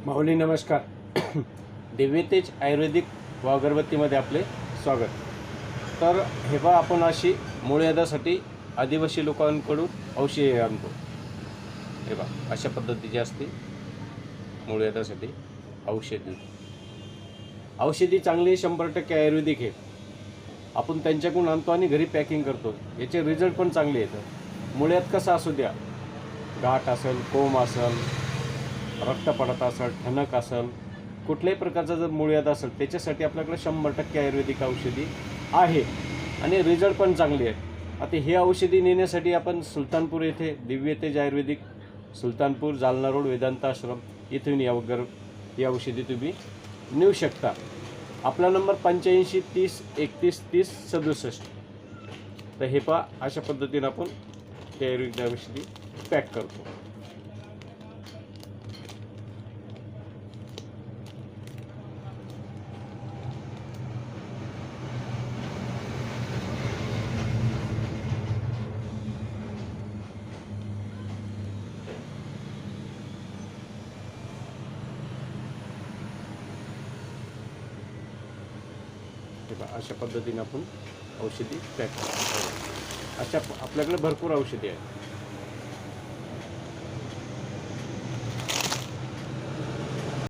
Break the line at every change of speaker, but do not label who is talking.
माऊली नमस्कार. दिव्यतेज आयुर्वेदिक व अगरबत्तीमध्ये आपले स्वागत. तर हे पहा, आपण अशी मूळव्याधासाठी आदिवासी लोकांकडून औषधे आणतो. हे पहा, अशा पद्धतीची असते मूळव्याधासाठी औषधी चांगली 100% आयुर्वेदिक आहे. आपण त्यांच्याकडून आणतो आणि घरी पॅकिंग करतो. याचे रिझल्ट पण चांगले येतात. मूळव्याध कसा असू द्या, गाठ असेल, कोंब असेल, रक्त पडत असेल, ठणक असेल, कुठल्याही प्रकारचा जर मूळव्याध असेल, त्याच्यासाठी आपल्याकडे 100% आयुर्वेदिक औषधी आहे आणि रिझल्ट पण चांगले आहेत. आता हे औषधी नेण्यासाठी आपण सुलतानपूर येथे दिव्यतेज आयुर्वेदिक, सुलतानपूर, जालना रोड, वेदांत आश्रम इथून ही औषधी तुम्ही नेऊ शकता. आपला नंबर 85 30 31 30 67. तर हे पहा, अशा पद्धतीने आपण हे आयुर्वेदिक औषधी पॅक करतो. अशा पद्धतीने आपण औषधी पॅक करतो. अशा आपल्याकडे भरपूर औषधी आहेत.